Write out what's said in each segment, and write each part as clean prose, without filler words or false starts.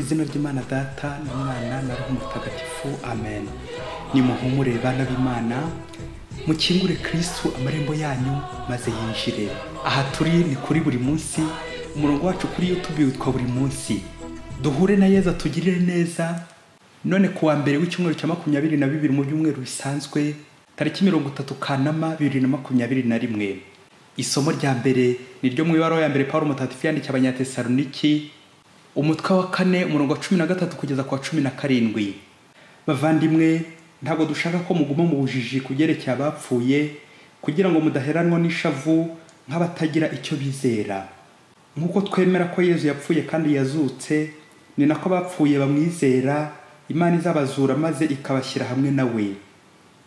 izina ry'Imana Data na Mwana na Roho Mutagatifu, amen. Nimuhumure bana b'Imana, mukingure Kristo amarembo yanyu maze yinjire. Aha turi ni kuri buri munsi, umurongo wacu kuri YouTube witwa buri munsi. Duhure na Yezu atugirire neza. None kuwa mbere w'icyumweru cya 22 mu byumweru bisanzwe, tariki 30 Kanama 2021. Isomo rya mbere ni ryo mu ibaruwa ya mbere Paulo Mutagatifu yandikiye Abanyatesaloniki, umutwe wa 4 umurongo 13 kugeza kwa 17. Bavandimwe, ntabwo dushaka ko muguma mu bujiji kugerekeye abapfuye, kugira ngo mudaheranwa n'ishavu nk'abatagira icyo bizera. Nkuko twemera ko Yezu yapfuye kandi yazutse, ni nako abapfuye bamwizera, Imana izabazura maze ikabashyira hamwe nawe.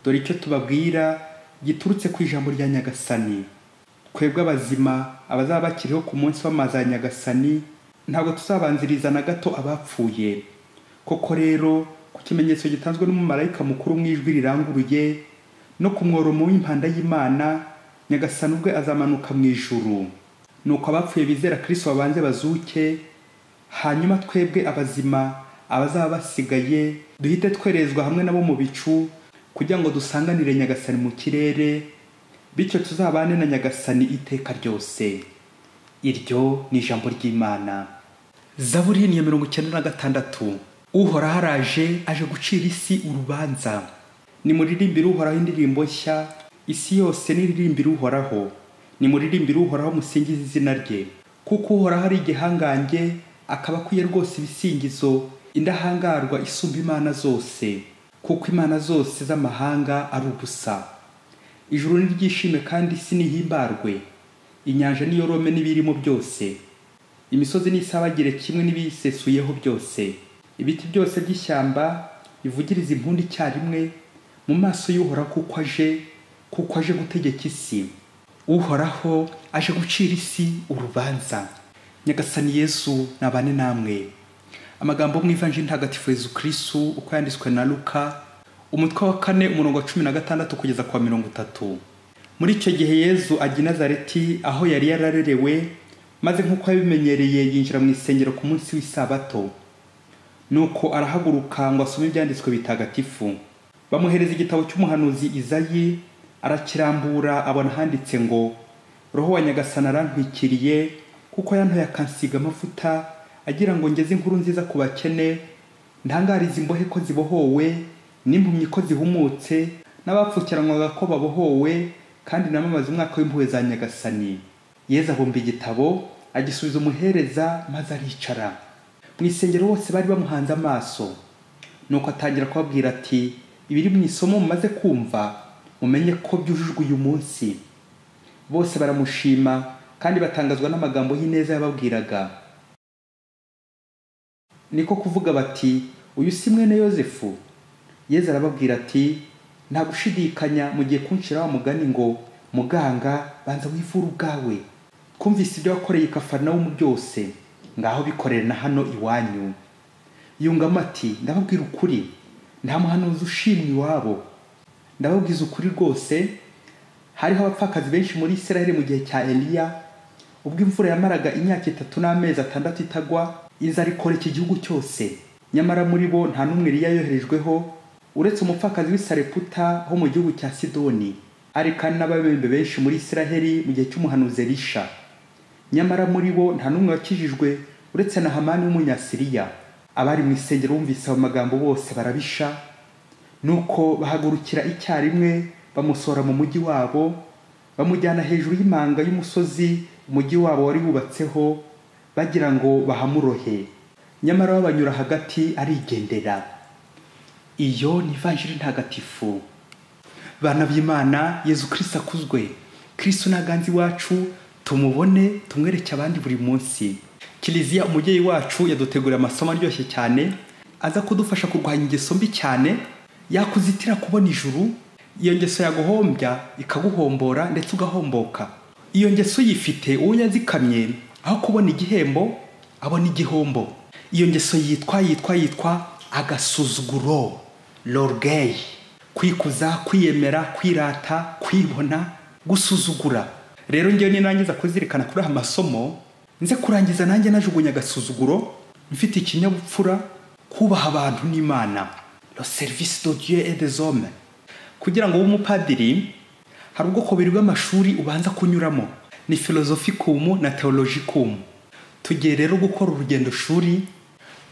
Dore icyo tubabwira giturutse ku ijambo rya Nyagasani. Twebwe abazima abazaba bakiriho ku munsi w'amaza ya Nyagasani, ntabwo tuzabanziriza na gato abapfuye. Koko rero, ku kimenyetso gitanzwe n'umumarayika mukuru mu ijwi riranguruye, no ku mworomo w'impanda y'Imana, Nyagasani ubwe azamanuka mu ijuru. Nuko abapfuye bizera Kristo babanze bazuke, hanyuma twebwe abazima abazaba basigaye duhite twerezwa hamwe nabo mu bicu, kugira ngo dusanganire Nyagasani mu kirere, bityo tuzabane na Nyagasani iteka ryose. Iryo ni ijambo ry'Imana. Zaburi ni 96. Uhoraho araje, aje gucira isi urubanza. Nimuririmbire Uhoraho indirimbo nshya, isi yose niririmbire Uhoraho. Nimuririmbire Uhoraho musingize izina rye, kuko Uhoraho ari igihangange, akaba akwiye rwose ibisingizo, indahangarwa isumba imana zose, kuko imana zose z'amahanga ari ubusa. Ijuru niryishime kandi isi nihimbarwe, inyanja niyorome n'ibirimo byose, imisozi nisabagire kimwe n'ibiyisesuyeho byose. Ibiti byose by'ishyamba bivugiriza impundu icyarimwe mu maso y'Uhoraho, kuko aje gutegeka isi. Uhoraho aje gucira isi urubanza. Nyagasani Yesu nabane namwe. Amagambo mu Ivanjili ntagatifu Yezu Kristo uko yanditswe na Luka, umutwe wa 4 umurongo wa 16 kugeza kwa 30. Muri icyo gihe Yezu ajya i Nazareti, aho yari yararerewe, maze nk'uko yabimenyereye yinjira mu isengero ku munsi w'isabato. Nuko arahaguruka ngo asome ibyanditswe bitagatifu. Bamuhereza igitabo cy'umuhanuzi Izayi, arakirambura abona handitse ngo, Roho wa Nyagasani arantwikiriye, kuko yantoye akansiga amavuta, agira ngo ngeze inkuru nziza ku bakene, ntangariza imbohe ko zibohowe, n'impumyi ko zihumutse, n'abapfukiranwaga ko babohowe, kandi namamaza umwaka w'impuhwe za Nyagasani. Yezu abumba igitabo, agisubiza umuhereza, maze aricara. Mu isengero bose bari bamuhanze amaso. Nuko atangira kubabwira ati, ibiri mu isomo mumaze kumva, mumenye ko byujujwe uyu munsi. Bose baramushima kandi batangazwa n'amagambo y'ineza yababwiraga. Niko kuvuga bati, uyu si mwene Yozefu? Yezu arababwira ati, nta gushidikanya mugiye kunshira wa mugani ngo, muganga banza wivura ubwawe. Kumvise ibyo wakoreye i Kafarnawumu byose, ngaho bikorere na hano iwanyu. Yungamo ati, ndababwira ukuri, nta muhanuzi ushimwe iwabo. Ndababwiza ukuri rwose, hariho abapfakazi benshi muri Isiraheli mu gihe cya Eliya, ubwo imvura yamaraga imyaka 3 n'amezi 6 itagwa, inzara ikoreka igihugu cyose. Nyamara muri bo nta n'umwe Eliya yoherejweho, uretse umupfakazi w'i Sareputa ho mu gihugu cya Sidoni. Ari kandi n'ababembe benshi muri Isiraheli mu gihe cy'umuhanuzi Elisha. Nyamara muri bo nta n'umwe wakijijwe, uretse na Hamani w'Umunyasiriya. Abari mu isengero bumvise abo magambo bose barabisha, nuko bahagurukira icyarimwe, bamusora mu mujyi wabo, bamujyana hejuru y'imanga y'umusozi umujyi wabo wari wubatseho, bagira ngo bahamurohe. Nyamara babanyura hagati arigendera. Iyo ni Ivanjili ntagatifu. Bana b'Imana, Yezu Kristo akuzwe. Kristo naganzi wacu, tumubone tumwereke abandi buri munsi. Kiliziya umujyeyi wacu yadutegurira amasomo aryoshye cyane, aza kudufasha kurwanya ingeso mbi cyane, yakuzitira kubona ijuru. Iyo ngeso yaguhombya ikaguhombora ndetse ugahomboka. Iyo ngeso yifite uwo yazikamye, aho kubona igihembo abona igihombo. Iyo ngeso yitwa agasuzuguro, l'orgueil. Kwikuza, kwiyemera, kwirata, kwibona, gusuzugura. Rero ngiye ninangiza kuzirikana kuri amasomo, nze kurangiza nanjye najugunya agasuzuguro, mfite ikinyabupfura, kubaha abantu n'Imana, le service de Dieu et des hommes. Kugira ngo ube umupadiri hari ubwoko bubiri bw'amashuri ubanza kunyuramo, ni philosophicum na theologicum. Tugiye rero gukora urugendo shuri,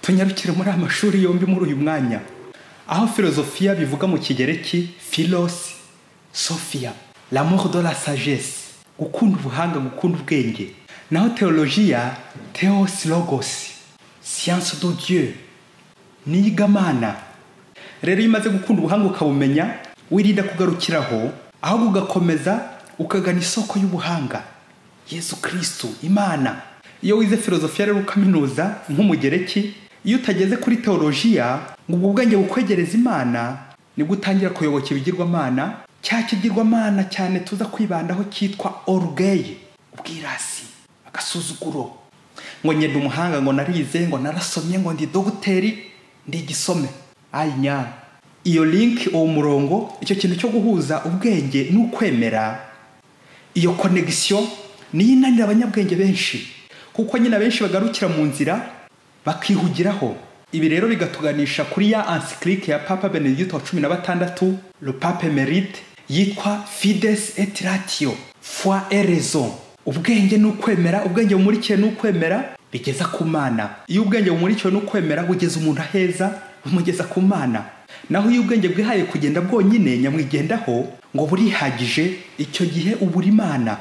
tunyarukire muri amashuri yombi muri uyu mwanya. Aho philosophia bivuga mu kigereki philos, sophia, l'amour de la sagesse, gukunda ubuhanga, gukunda ubwenge. Naho theologia, theos logos, science de Dieu, niyigamana. Rero iyo umaze gukunda ubuhanga ukabumenya, wirinda kugarukiraho, ahubwo ugakomeza ukagana isoko y'ubuhanga, Yesu Kristo, Imana. Iyo wize filosofia rero ukaminuza nk'umugereki, iyo utageze kuri teologia ngo ubwo bwenge bukwegereza Imana, nibwo utangira kuyoboka ibigirwamana, cya kigirwamana cyane tuza kwibandaho cyitwa orgueil, ubwirasi, agasuzuguro. Ngo nyenda umuhanga, ngo narize, ngo narasomye, ngo ndi dogiteri, ndi igisome. Anya iyo link, uwo murongo, icyo kintu cyo guhuza ubwenge n'ukwemera, iyo connection niyo inanira abanyabwenge benshi, kuko nyine benshi bagarukira mu nzira bakihugiraho. Ibi rero bigatuganisha kuri ya encyclique ya Papa Benedicto wa 16, le Pape Émérite, yitwa Fides et Ratio, foi et raison. Ubwenge n'ukwemera, ubwenge bumurikiye n'ukwemera bigeza ku Mana. Iyo ubwenge bumurikiye n'ukwemera bugeza umuntu aheza, bumugeza ku Mana. Naho iyo ubwenge bwihaye kugenda bwonyine nyamwigendaho ngo burihagije, icyo gihe ubura Imana,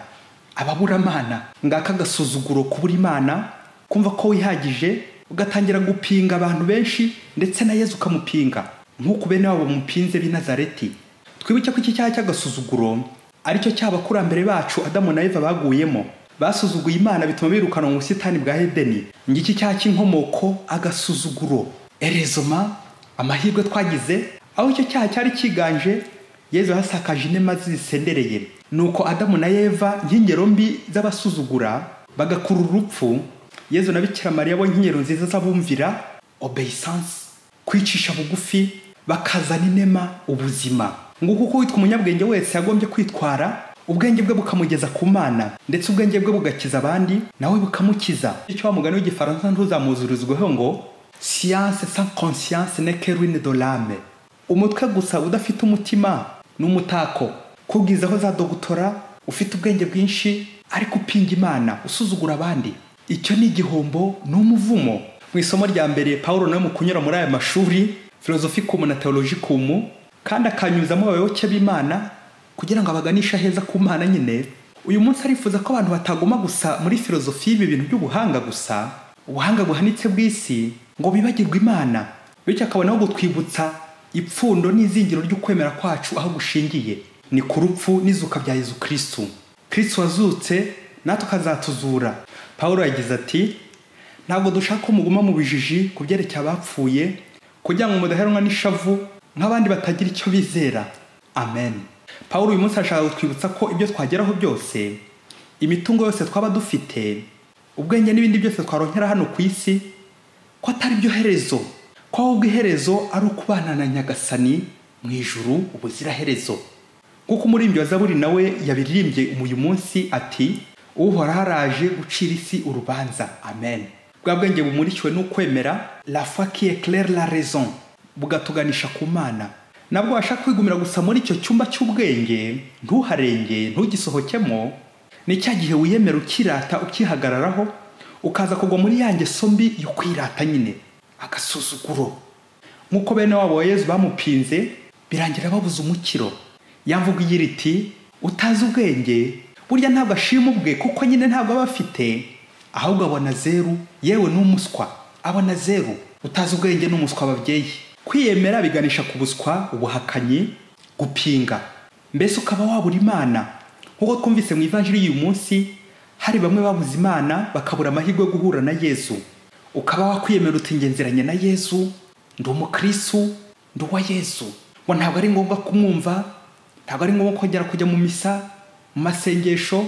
ababura Mana. Ngaka gasuzuguro kubura Imana, kumva ko wihagije, ugatangira gupinga abantu benshi, ndetse na Yesu ukamupinga nk'uko bene wabo mupinze b'i Nazareti. Twibuke ko iki cyaha cy'agasuzuguro aricyo cy'abakurambere bacu Adamu na Eva baguyemo. Basuzuguye Imana bituma birukana mu busitani bwa Edeni. Ngiki cyaha cy'inkomoko, agasuzuguro. Erezoma, amahirwe twagize, aho icyo cyaha cyari kiganje, Yesu hasakaje inema zisendereye. Nuko Adamu na Eva nk'ingero mbi z'abasuzugura bagakura urupfu, Yesu na Bikira Mariya bo nk'ingero nziza z'abumvira, obeissance, kwicisha bugufi, bakazana inema, ubuzima. Nguko uko witwa umunyabwenge wese yagombye kwitwara, ubwenge bwe bukamugeza ku Mana, ndetse ubwenge bwe bugakiza abandi, nawe bukamukiza. Icyo wa mugani w'igifaransa ntuzamuzurizweho ngo science sans conscience n'est que ruine de l'âme. Umutwe gusa udafite umutima n'umutako. Kubwizaho za dogutora, ufite ubwenge bwinshi ariko upinga Imana, usuzugura abandi, icyo ni igihombo n'umuvumo. Mu isomo rya mbere Paulo nawe mu kunyura muri aya mashuri philosophicum na theologicum, kandi akanyuzamo abayoboke b'Imana kugira ngo abaganisha heza ku Mana nyine. Uyu munsi arifuza ko abantu batagoma gusa muri filosofi ibi bintu by'ubuhanga gusa, ubuhanga buhanitse bw'isi, ngo bibagirwe Imana. Bityo akabonaho gutwibutsa ipfundo n'izingiro ry'ukwemera kwacu aho gushingiye ni ku rupfu n'izuka bya Yesu Kristo. Kristo wazutse natwe akazatuzura. Paulo yagize ati, ntabwo dushaka ko muguma mu bijiji ku byerekeye abapfuye, kugira ngo mudaheranwa n'ishavu nk'abandi batagira icyo bizera. Amen. Paulo uyu munsi ashaka kutwibutsa ko ibyo twageraho byose, imitungo yose twaba dufite, ubwenge n'ibindi byose twaronkera hano ku isi, ko atari byo herezo, ko ahubwo iherezo ari ukubana na Nyagasani mu ijuru ubuzira herezo. Kuko umuririmbyi wa Zaburi nawe yabiririmbye uyu munsi ati, Uhoraho haraje gucira isi urubanza. Amen. Bwa bwenge bumurikiwe n'ukwemera, la foi qui éclaire la raison, bugatuganisha ku Mana. Nabwo washaka kwigumira gusa muri icyo cyumba cy'ubwenge, ntuharenge, ntugisohokemo, ni cya gihe wiyemera ukirata, ukihagararaho, ukaza kugwa muri ya ngeso mbi yo kwirata nyine, agasuzuguro. Nk'uko bene wabo wa Yesu bamupinze, birangira babuze umukiro. Yamvuga igira iti, utazi ubwenge burya ntabwo ashima ubwe, kuko nyine ntabwo aba afite, ahubwo abona zeru, yewe n'umuswa abona zeru. Utazi ubwenge n'umuswa ababyeyi. Kwiyemera biganisha ku buswa, ubuhakanyi, gupinga, mbese ukaba wabura Imana. Nk'uko twumvise mu ivanjiri y'uyu munsi, hari bamwe babuze Imana bakabura amahirwe yo guhura na Yesu. Ukaba wakwiyemera uti ngenzeranye na Yesu, ndi umukristo, ndi uwa Yesu, ngo ntabwo ari ngombwa kumwumva, ntabwo ari ngombwa kongera kujya mu misa, mu masengesho,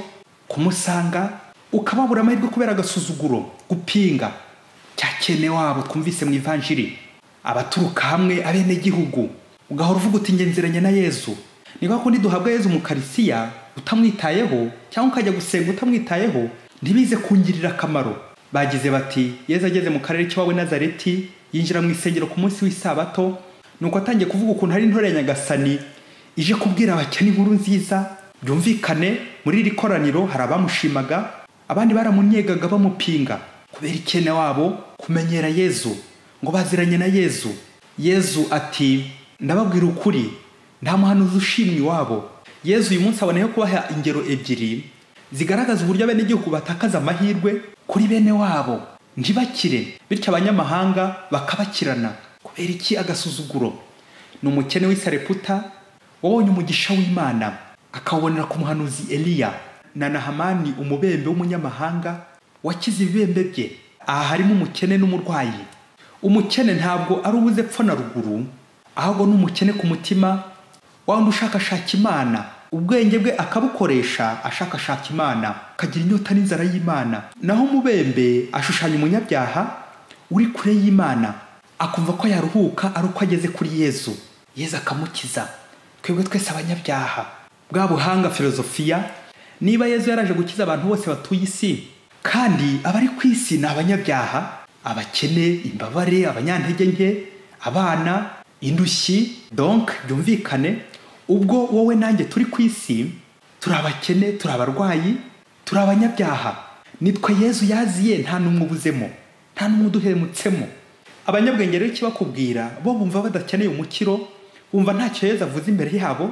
kumusanga. Ukababura amahirwe kubera agasuzuguro, gupinga, cyakene wabo twumvise mu ivanjiri. Abaturuka hamwe abene gihugu, ugahora uvuga uti ngenzeranye na Yesu. Ni kwa kundi duhabwa Yesu mu Karisiya utamwitayeho, cyangwa ukajya gusenga utamwitayeho, ntibize kungirira akamaro. bagize bati Yesu ageze mu karere k'iwawe Nazareti yinjira mu isengero ku munsi w'isabato, nuko atangiye kuvuga ukuntu hari intore ya Nyagasani ije kubwira abakene inkuru nziza. Byumvikane muri iri koraniro hari abamushimaga, abandi baramunyegaga bamupinga kubera ikene wabo kumenyera Yesu, ngo baziranye na Yesu. Yesu ati ndababwira ukuri, nta muhanuzi ushimwe iwabo. Yesu uyu munsi aboneyeho kubaha ingero ebyiri zigaragaza uburyo abenegihugu batakaza amahirwe kuri bene wabo ntibakire, bityo abanyamahanga bakabakirana. Kubera iki agasuzuguro? Ni umukene w'i Sareputa wabonye umugisha w'Imana akawubonera ku muhanuzi Eliya, na Nahamani umubembe w'umunyamahanga wakize ibibembe bye. Aha harimo umukene n'umurwayi. Umukene ntabwo ari ubuze epfo na ruguru, ahubwo ni umukene ku mutima, wandi ushakashaka Imana, ubwenge bwe akabukoresha ashakashaka Imana, akagira inyota n'inzara y'Imana. Naho umubembe ashushanya umunyabyaha uri kure y'Imana, akumva ko yaruhuka ari uko ageze kuri Yesu, Yesu akamukiza. Twebwe twese abanyabyaha, bwa buhanga filozofiya, niba Yesu yaraje gukiza abantu bose batuye isi, kandi abari ku isi ni abanyabyaha, abakene, imbabare, abanyantege nke, abana, indushyi. Donc byumvikane ubwo wowe nanjye turi ku isi, turi abakene, turi abarwayi, turi abanyabyaha. Nitwe Yesu yaziye, nta n'umwe ubuzemo, nta n'umwe uduhemutsemo. Abanyabwenge rero kibakubwira bo bumva badakeneye umukiro, bumva ntacyo Yesu avuze imbere yabo.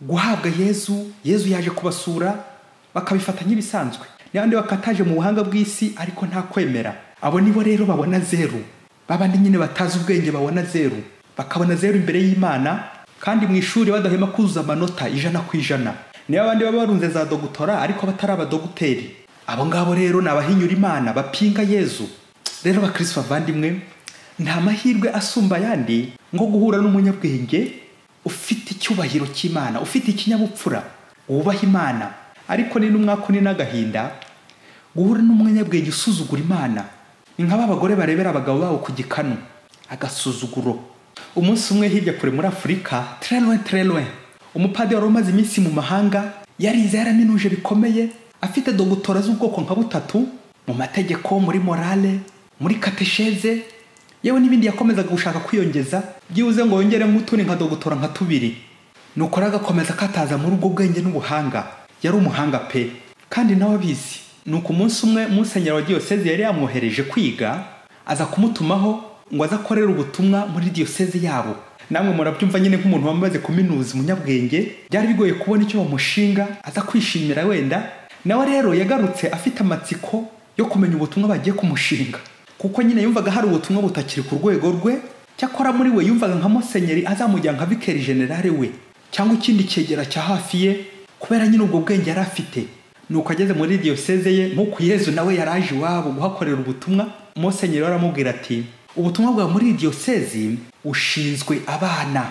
Guhabwa Yesu yaje kubasura bakabifata nk'ibisanzwe, n'abandi bakataje mu buhanga bw'isi ariko nta kwemera. Abo nibo rero babona zeru, babandi nyine batazi ubwenge babona zeru, bakabona zeru imbere y'Imana, kandi mu ishuri badahema kuzuza amanota 100%. Niba abandi baba barunze za dogutora ariko batari abadoguteri, abo ngabo rero ni abahinyura Imana, bapinga Yesu. Rero bakristo bavandimwe, nta mahirwe asumba yandi ngo guhura n'umunyabwenge ufite icyubahiro cy'Imana, ufite ikinyabupfura, wubaha Imana. Ariko ni n'umwakuni n'agahinda guhura n'umunyabwenge usuzugura Imana. Ni nk'aba bagore barebera abagabo babo ku gikanu, agasuzuguro. Umunsi umwe hirya kure muri Afurika, très loin, umupadiri umaze iminsi mu mahanga, yarize yaraminuje bikomeye, afite dogutora z'ubwoko nka butatu, mu mategeko, muri morale, muri katesheze, yewe n'ibindi yakomezaga gushaka kwiyongeza, byibuze ngo yongere nk'utuni nka dogutora nka 2. Nuko agakomeza kataza muri ubwo bwenge n'ubuhanga. Yari umuhanga pe, kandi nawe abizi. Nuko umunsi umwe musenyeri wa diyoseze yari yamwohereje kwiga, aza kumutumaho ngo aza korera ubutumwa muri diyoseze yabo. Namwe murabyumva nyine nk'umuntu wamaze kuminuza umunyabwenge, byari bigoye kubona icyo bamushinga aza kwishimira wenda. Nawe rero yagarutse afite amatsiko yo kumenya ubutumwa bagiye kumushinga, kuko nyine yumvaga hari ubutumwa butakiri ku rwego rwe. Cyakora muri we yumvaga nka musenyeri azamujya nka vikeri generale we cyangwa ikindi cyegera cya hafi ye, kubera nyine ubwo bwenge yari afite. Nuko ageze muri diyoseze ye, nk'uko Yesu nawe yaraje iwabo guhakorera ubutumwa, musenyeri aramubwira ati ubutumwa bwa muri diyoseze ushinzwe abana.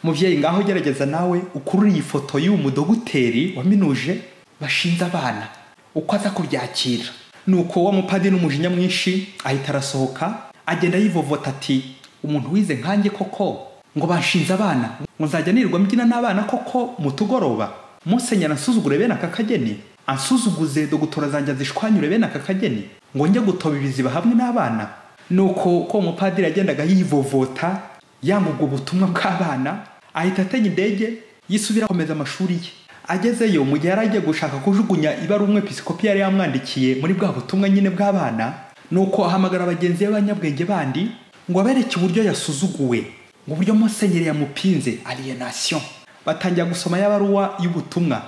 Muvyeyi ngaho gerageza nawe ukurura iyi foto y'uyu mudoguteri waminuje bashinze abana, uko aza kubyakira. Nuko wa mupadiri n'umujinya mwinshi ahita arasohoka, agenda yivovota ati umuntu wize nkanjye koko ngo bashinze abana, ngo nzajya nirirwa mbyina n'abana koko mutugoroba? Musenyeri ansuzugure bene aka kageni, ansuzuguze dogutora zanjye zishwanyure bene aka kageni, ngo njye gutoba ibiziba hamwe n'abana? Nuko ko umupadiri yagendaga yivovota yanga ubwo butumwa bw'abana, ahita atega indege yisubira komeza amashuri ye. Agezeyo mu gihe yaragiye gushaka kujugunya ibaruwa umwepiskopi yari yamwandikiye muri bwa butumwa nyine bw'abana, nuko ahamagara abagenzi b'abanyabwenge bandi ngo abereke uburyo yasuzuguwe, ngo uburyo musenyeri yamupinze, alienation. Batangira gusoma yabaruwa y'ubutumwa.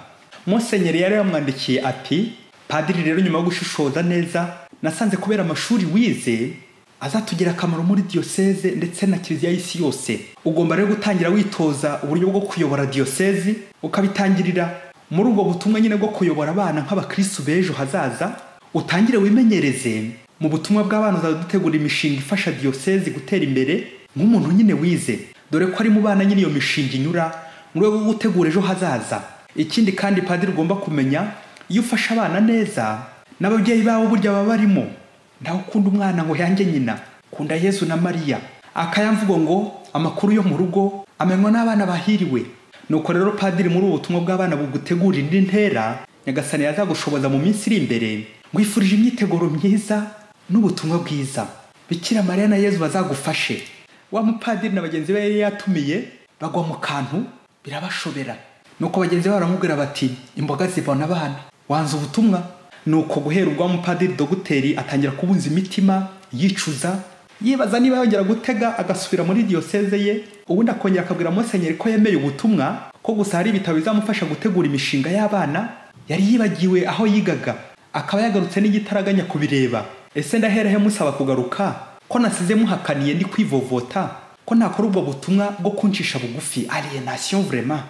Musenyeri yari yamwandikiye ati padiri rero nyuma yo gushishoza neza, nasanze kubera amashuri wize azatugira akamaro muri diyoseze ndetse na kiliziya y'isi yose. Ugomba rero gutangira witoza uburyo bwo kuyobora diyoseze, ukabitangirira muri ubwo butumwa nyine bwo kuyobora abana nk'abakristo b'ejo hazaza. Utangire wimenyereze mu butumwa bw'abana, uzadutegura imishinga ifasha diyoseze gutera imbere nk'umuntu nyine wize, dore ko ari mu bana nyine iyo mishinga inyura mu rwego rwo gutegura ejo hazaza. Ikindi kandi padiri ugomba kumenya, iyo ufasha abana neza n'ababyeyi babo burya baba barimo. Ntawe ukunda umwana ngo yange nyina, kunda Yesu na Mariya. Akayamvugo ngo amakuru yo mu rugo amenywa n'abana bahiriwe. Nuko rero padiri muri ubu butumwa bw'abana bugutegura indi ntera Nyagasani yazagushoboza mu minsi iri imbere, ngwifurije imyiteguro myiza n'ubutumwa bwiza. Bikira Mariya na Yezu bazagufashe. Wa mupadiri na bagenzi be yari yatumiye bagwa mu kantu birabashobera. Nuko bagenzi be baramubwira bati imboga zibona abana, wanze ubutumwa. Nuko guhera ubwo mupadiri dogiteri atangira kubunza imitima, yicuza, yibaza niba yongera gutega agasubira muri diocese ye, ubundi akongera akabwira Musenyeri ko yemeye ubutumwa, ko gusa hari ibitabo bizamufasha gutegura imishinga y'abana. Yari yibagiwe aho yigaga, akaba yagarutse n'igitaraganya kubireba. Ese ndaherehe musaba kugaruka ko nasize muhakaniye ndi kwivovota ko nakora ubwo butumwa bwo kuncisha bugufi, alienation vraiment.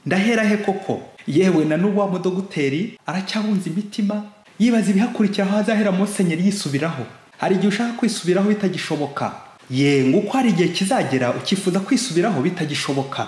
Ndaherahe koko? Yewe na n'ubu wa mudogiteri aracyabunza imitima, yibaza ibihakurikira aho azahera Musenyeri yisubiraho. Hari igihe ushaka kwisubiraho bitagishoboka, nguko hari igihe kizagera ukifuza kwisubiraho bitagishoboka.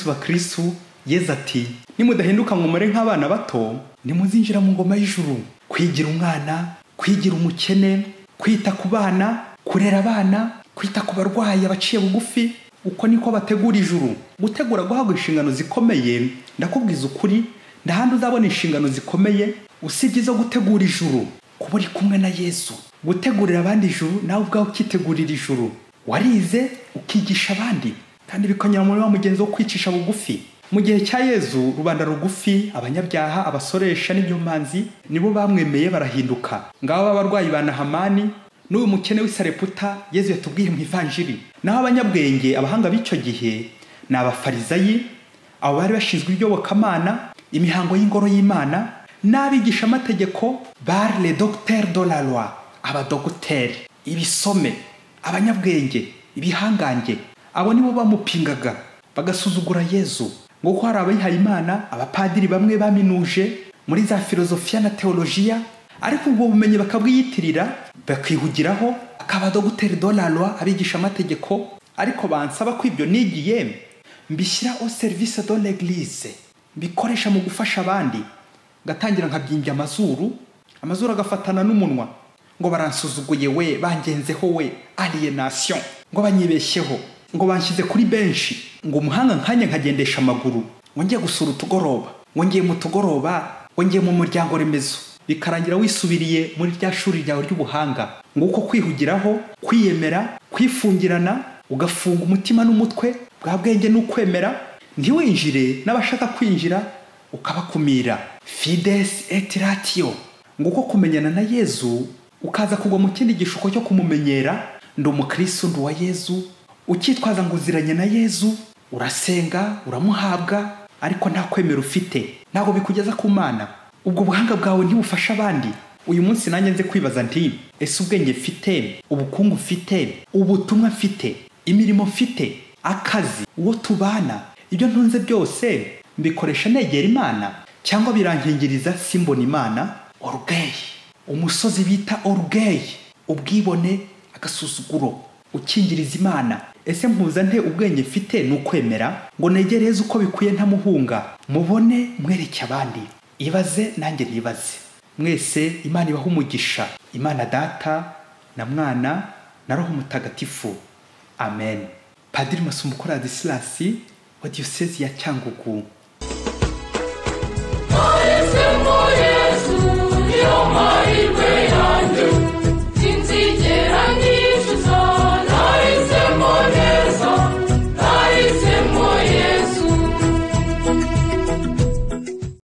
Bakristu, Yezu ati nimudahinduka ngo mure nk'abana bato nimuzinjira mu ngoma y'ijuru. Kwigira umwana, kwigira umukene, kwita ku bana, kurera abana, kwita ku barwayi abaciye bugufi, uko niko bategura ijuru. Gutegura guhabwa inshingano zikomeye, ndakubwiza ukuri, ndahandi uzabona inshingano zikomeye usibye zo gutegura ijuru, kuba uri kumwe na Yesu. Gutegurira abandi ijuru nawe ubwawe ukitegurira ijuru. Warize ukigisha abandi, kandi bikonyera muri wa mugenzi wo kwicisha bugufi. Mu gihe cya Yezu rubanda rugufi, abanyabyaha, abasoresha n'inyomanzi nibo bamwemeye barahinduka. Ngabo abarwayi ba Nahamani n'uyu mukene w'Isarepta Yezu yatubwiye mu Ivanjiri. Naho abanyabwenge, abahanga b'icyo gihe ni abafarizayi, abo bari bashinzwe iby'obokamana, imihango y'ingoro y'Imana, n'abigisha amategeko bar les docteurs de la loi, abadogiteri, ibisome, abanyabwenge, ibihangange. Abo nibo bamupingaga bagasuzugura Yezu. Nguko hari abayihaye Imana, abapadiri bamwe baminuje muri za filozofiya na teolojiya, ariko ubwo bumenyi bakabwiyitirira bakihugiraho akaba dogiteri de la loi, abigisha amategeko. Ariko bansaba ko ibyo nigiye mbishyira au service de l'église, mbikoresha mu gufasha abandi. Gatangira nkabyimbya amazuru agafatana n'umunwa, ngo baransuzuguye we, bangenzeho we, alienation, ngo banyibeshyeho, ngo banshyize kuri benshi, ngo umuhanga nkanya nkagendesha amaguru, ngo ngiye gusura utugoroba, ngo ngiye mu tugoroba, ngo ngiye mu muryango remezo. Bikarangira wisubiriye muri rya shuri ryawe ry'ubuhanga. Nguko kwihugiraho, kwiyemera, kwifungirana, ugafunga umutima n'umutwe, bwa bwenge n'ukwemera, ntiwinjire n'abashaka kwinjira ukabakumira. Fides et ratio. Nguko kumenyana na Yezu ukaza kugwa mu kindi gishuko cyo kumumenyera. Ndi umukristo, ndi wa Yezu, ukitwaza ngo uziranye na Yezu, urasenga, uramuhabwa, ariko nta kwemera ufite, ntago bikugeza ku Mana. Ubwo buhanga bwawe ntibufasha abandi. Uyu munsi nanjye nze kwibaza nti ese ubwenge mfite, ubukungu mfite, ubutumwa mfite, imirimo mfite, akazi, uwo tubana, ibyo ntunze byose mbikoresha negera Imana cyangwa birankingiriza simbona Imana? Orgueil, umusozi bita orgueil, ubwibone, agasuzuguro, ukingiriza Imana. Ese mpuza nte ubwenge mfite n'ukwemera ngo negereze uko bikwiye ntamuhunga, mubone mwereke abandi? Ibaze nanjye nibaze. Mwese Imana ibaha umugisha. Imana Data na Mwana na Roho Mutagatifu. Amen. Padiri Masumbuko Ladislas wa Diocese ya Cyangugu.